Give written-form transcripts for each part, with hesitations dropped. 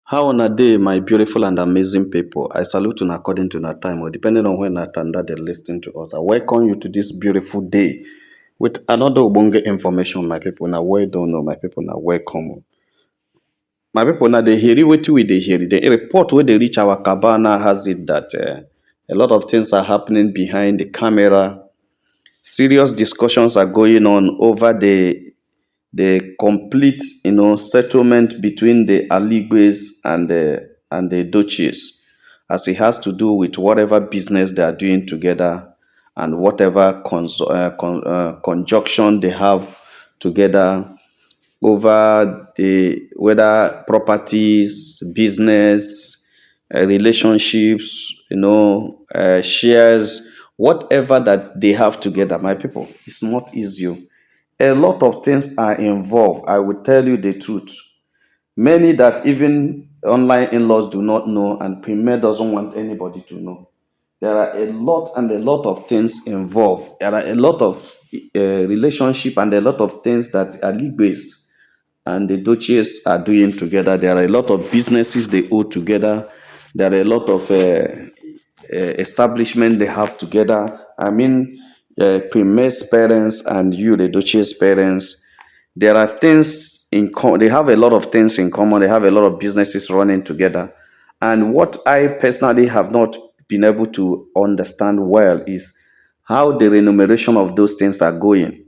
How on a day, my beautiful and amazing people? I salute you according to that time, or depending on when that and that they listen to us. I welcome you to this beautiful day with another ubunge information, my people. Now, well don't know, my people. Now, welcome. My people, now they hear it, what we they hear it. The report where they reach our cabana has it that a lot of things are happening behind the camera. Serious discussions are going on over the complete, settlement between the Aligwes and the Edochies, as it has to do with whatever business they are doing together and whatever conjunction they have together over the whether properties, business, relationships, shares, whatever that they have together. My people, it's not easy. A lot of things are involved. I will tell you the truth. Many that even online in-laws do not know, and Premier doesn't want anybody to know. There are a lot and a lot of things involved. There are a lot of relationship and a lot of things that are legal and the Duchess are doing together. There are a lot of businesses they owe together. There are a lot of establishment they have together. I mean, Premier's parents and you, the Duchess parents. There are things in common. They have a lot of things in common. They have a lot of businesses running together. And what I personally have not been able to understand well is how the remuneration of those things are going,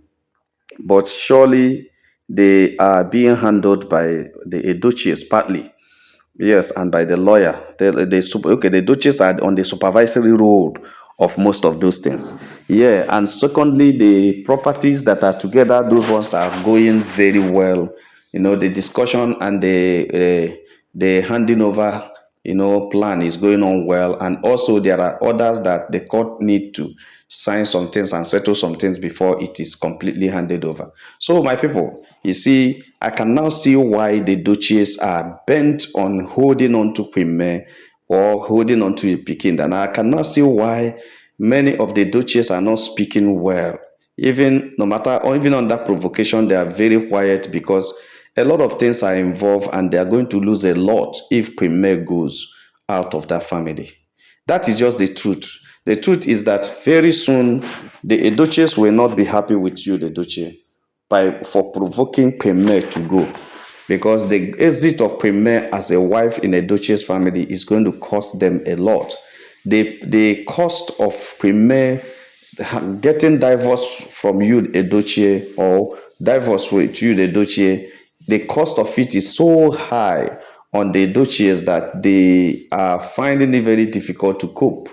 but surely they are being handled by the Edochies partly. Yes, and by the lawyer. The Edochies are on the supervisory role of most of those things. Yeah, and secondly, the properties that are together, those ones that are going very well. The discussion and the handing over, plan is going on well. And also there are others that the court need to sign some things and settle some things before it is completely handed over. So my people, you see, I can now see why the Duchess are bent on holding on to Queen May or holding on to Peking. And I cannot see why many of the Duchess are not speaking well. Even no matter, or even under provocation, they are very quiet because a lot of things are involved and they are going to lose a lot if Queen May goes out of that family. That is just the truth. The truth is that very soon the Edochies will not be happy with you, the Edochie, for provoking Premier to go. Because the exit of Premier as a wife in Edochie's family is going to cost them a lot. The cost of Premier getting divorced from you, Edochie, or divorce with you, Edochie, the cost of it is so high on the Edochies that they are finding it very difficult to cope.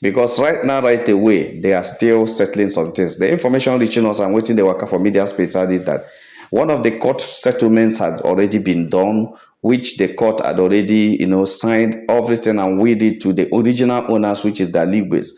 Because right now, right away, they are still settling some things. The information reaching us and waiting the worker for media space is that one of the court settlements had already been done, which the court had already, signed everything and weighed it to the original owners, which is the Aligwes.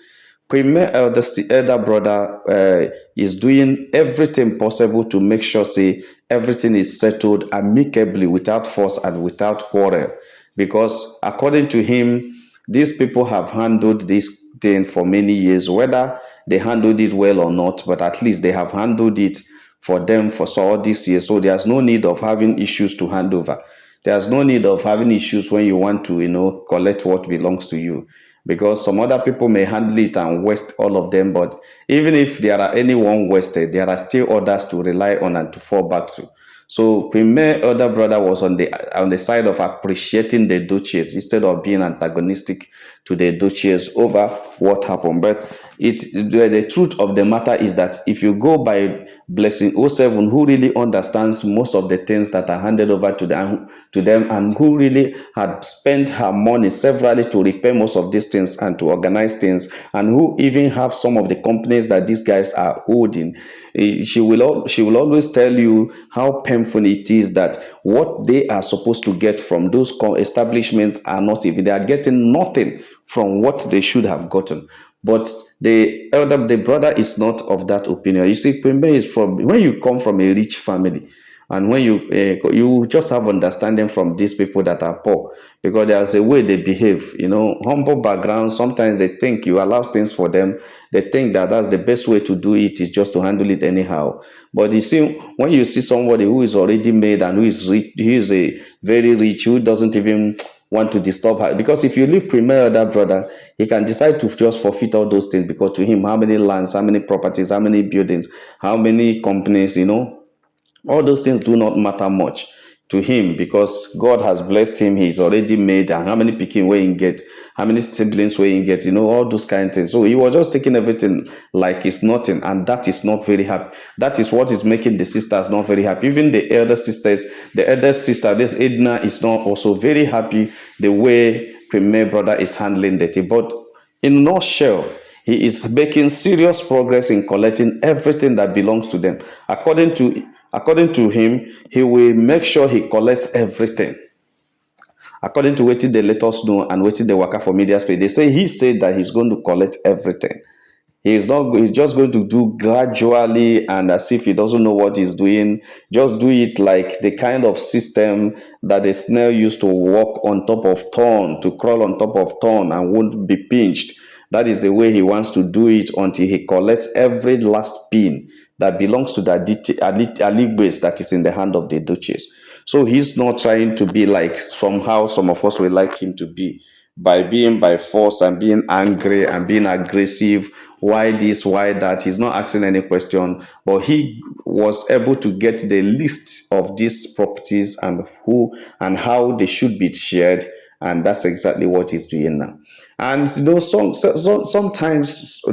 Premier the elder brother is doing everything possible to make sure say everything is settled amicably without force and without quarrel, because according to him, these people have handled this thing for many years, whether they handled it well or not, but at least they have handled it for them for all these years. So there's no need of having issues to hand over. There's no need of having issues when you want to, collect what belongs to you, because some other people may handle it and waste all of them. But even if there are anyone wasted, there are still others to rely on and to fall back to. So Premier elder brother was on the side of appreciating the Duchess instead of being antagonistic to the Duchess over what happened. But the truth of the matter is that if you go by Blessing O seven, who really understands most of the things that are handed over to them and who really had spent her money severally to repair most of these things and to organize things, and who even have some of the companies that these guys are holding, she will always tell you how painful it is that what they are supposed to get from those establishments are not even, they are getting nothing from what they should have gotten. But the brother is not of that opinion. You see, Pembe is from, when you come from a rich family, And when you just have understanding from these people that are poor, because there's a way they behave, humble background. Sometimes they think you allow things for them. They think that that's the best way to do it is just to handle it anyhow. But you see, when you see somebody who is already made and who is rich, he is a very rich, who doesn't even want to disturb her, because if you leave premier elder brother, he can decide to just forfeit all those things, because to him, how many lands, how many properties, how many buildings, how many companies, all those things do not matter much to him, because God has blessed him. He's already made, and how many picking where he get, how many siblings where he get, all those kind of things. So he was just taking everything like it's nothing, and that is not very happy. That is what is making the sisters not very happy. Even the elder sisters, the elder sister, this Edna, is not also very happy the way Premier brother is handling the thing. But in a nutshell, he is making serious progress in collecting everything that belongs to them. According to him, he will make sure he collects everything. According to what they let us know and what they work for media space, he said that he's going to collect everything. He's not. He's just going to do gradually, and as if he doesn't know what he's doing. Just do it like the kind of system that a snail used to walk on top of thorn, to crawl on top of thorn and won't be pinched. That is the way he wants to do it until he collects every last pin that belongs to the Aligwe that is in the hand of the Edochies. So he's not trying to be like somehow some of us would like him to be, by being by force and being angry and being aggressive. Why this, why that? He's not asking any question, but he was able to get the list of these properties and who and how they should be shared, and that's exactly what he's doing now. And sometimes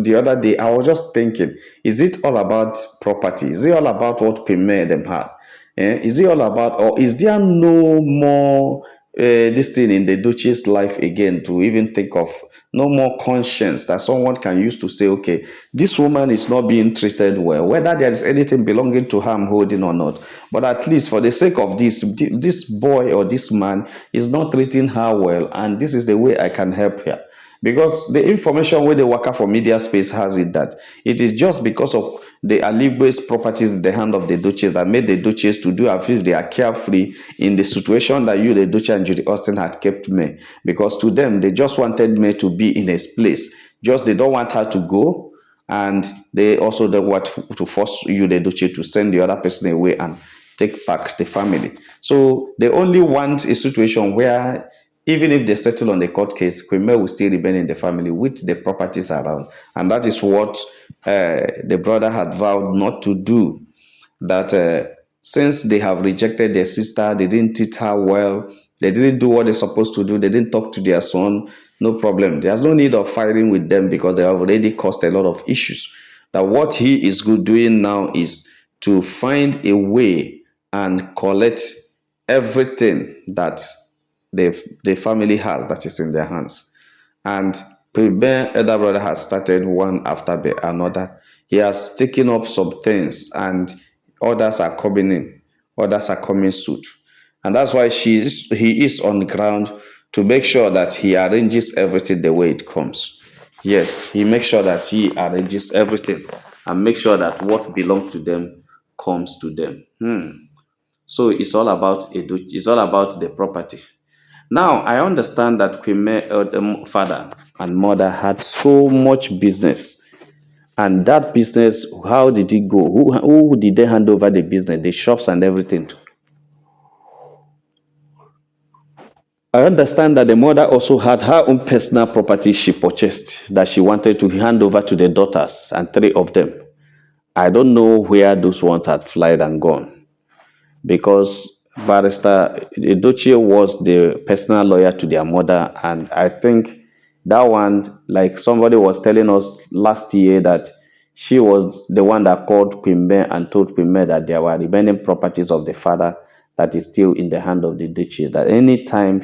the other day I was just thinking, is it all about property? Is it all about what premier them had? Is it all about, or is there no more this thing in the Duchess life again, to even think of no more conscience that someone can use to say, okay, this woman is not being treated well, whether there is anything belonging to her I'm holding or not, but at least for the sake of this boy or this man is not treating her well, and this is the way I can help her. Because the information where the worker for media space has it, that it is just because of the Aligwe's properties in the hand of the Duchess that made the Duchess to do as if they are carefree in the situation that you, the Duchess and Judy Austin, had kept May. Because to them, they just wanted May to be in his place. Just they don't want her to go, and they also don't want to force you, the Duchess, to send the other person away and take back the family. So they only want a situation where even if they settle on the court case, Kwame will still remain in the family with the properties around. And that is what the brother had vowed not to do. That since they have rejected their sister, they didn't treat her well, they didn't do what they're supposed to do, they didn't talk to their son, no problem. There's no need of fighting with them, because they have already caused a lot of issues. That what he is good doing now is to find a way and collect everything that the family has that is in their hands. And Preben elder brother has started one after another. He has taken up some things, and others are coming in, others are coming soon. And that's why he is on the ground to make sure that he arranges everything the way it comes. Yes, he makes sure that he arranges everything and make sure that what belongs to them comes to them. So it's all about the property. Now, I understand that Kwame, father and mother had so much business. And that business, how did it go? Who did they hand over the business, the shops and everything to? I understand that the mother also had her own personal property she purchased that she wanted to hand over to the daughters, and three of them. I don't know where those ones had fled and gone, because Barrister Edochie was the personal lawyer to their mother, and I think that one, like somebody was telling us last year, that she was the one that called Pimbe and told Pimbe that there were remaining properties of the father that is still in the hand of the Edochie, that anytime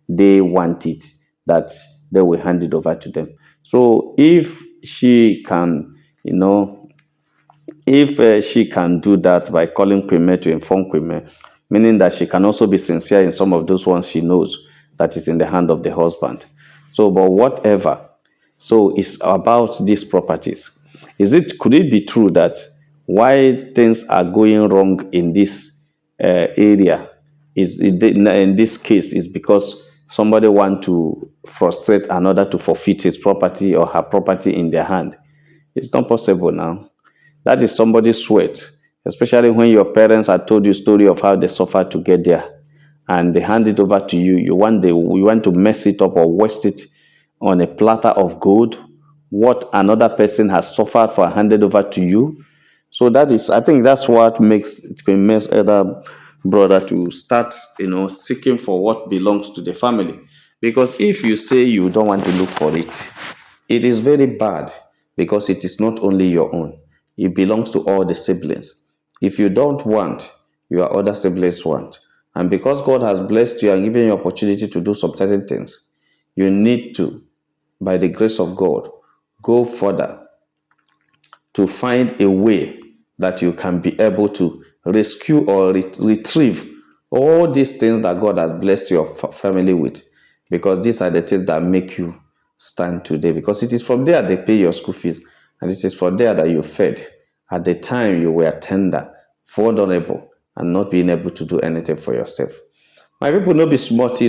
they want it, that they will hand it over to them. So if she can, if she can do that by calling Kwame to inform Kwame, meaning that she can also be sincere in some of those ones she knows that is in the hand of the husband. So, but whatever. So it's about these properties. Could it be true that why things are going wrong in this area. Is in this case is because somebody want to frustrate another to forfeit his property or her property in their hand. It's not possible now. That is somebody's sweat, especially when your parents had told you story of how they suffered to get there, and they hand it over to you. You want to mess it up or waste it on a platter of gold. What another person has suffered for handed over to you. So that is, I think that's what makes elder brother to start, seeking for what belongs to the family. Because if you say you don't want to look for it, it is very bad because it is not only your own. It belongs to all the siblings. If you don't want, your other siblings want. And because God has blessed you and given you opportunity to do some certain things, you need to, by the grace of God, go further to find a way that you can be able to rescue or retrieve all these things that God has blessed your family with, because these are the things that make you stand today, because it is from there they pay your school fees, and it is from there that you fed at the time you were tender, vulnerable, and not being able to do anything for yourself. My people, no be smart,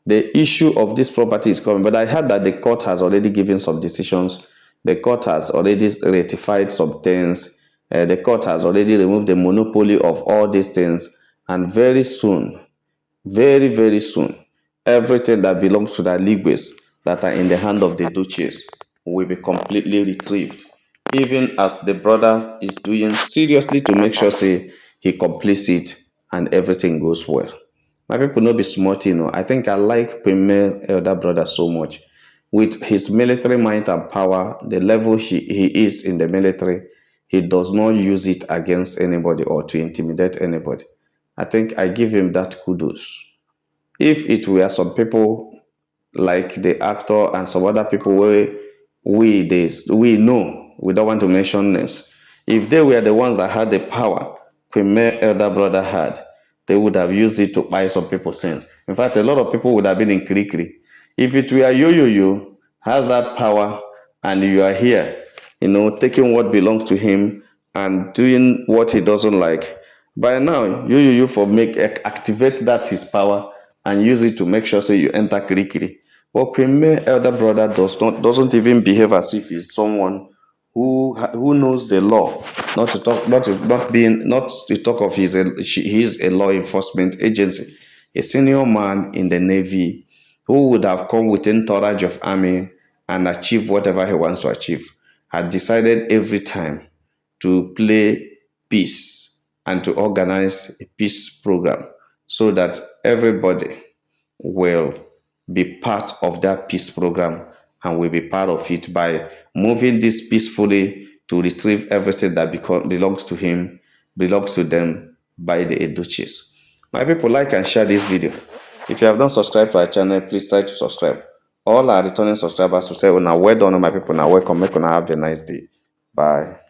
the issue of this property is coming, but I heard that the court has already given some decisions. The court has already ratified some things. The court has already removed the monopoly of all these things. And very soon, very, very soon, everything that belongs to the Aligwes that are in the hand of the Edochies will be completely retrieved. Even as the brother is doing seriously to make sure say he completes it and everything goes well. My people no be smart, I think I like Premier Elder Brother so much. With his military might and power, the level he is in the military, he does not use it against anybody or to intimidate anybody. I think I give him that kudos. If it were some people like the actor and some other people where we know, we don't want to mention names, if they were the ones that had the power Queen May elder brother had, they would have used it to buy some people's sins. In fact, a lot of people would have been in Kirikiri. If it were you has that power and you are here, taking what belongs to him and doing what he doesn't like, by now, you for activate that his power and use it to make sure say you enter Kirikiri. But Queen May elder brother doesn't even behave as if he's someone who knows the law. Not to talk of he's a law enforcement agency, a senior man in the Navy who would have come within entourage of army and achieve whatever he wants to achieve, had decided every time to play peace and to organize a peace program so that everybody will be part of that peace program and will be part of it by moving this peacefully to retrieve everything that belongs to him, belongs to them by the Edochies. My people, like and share this video. If you have not subscribed to our channel, please try to subscribe. All our returning subscribers will say, well, now well done, my people. Now welcome. Make una have a nice day. Bye.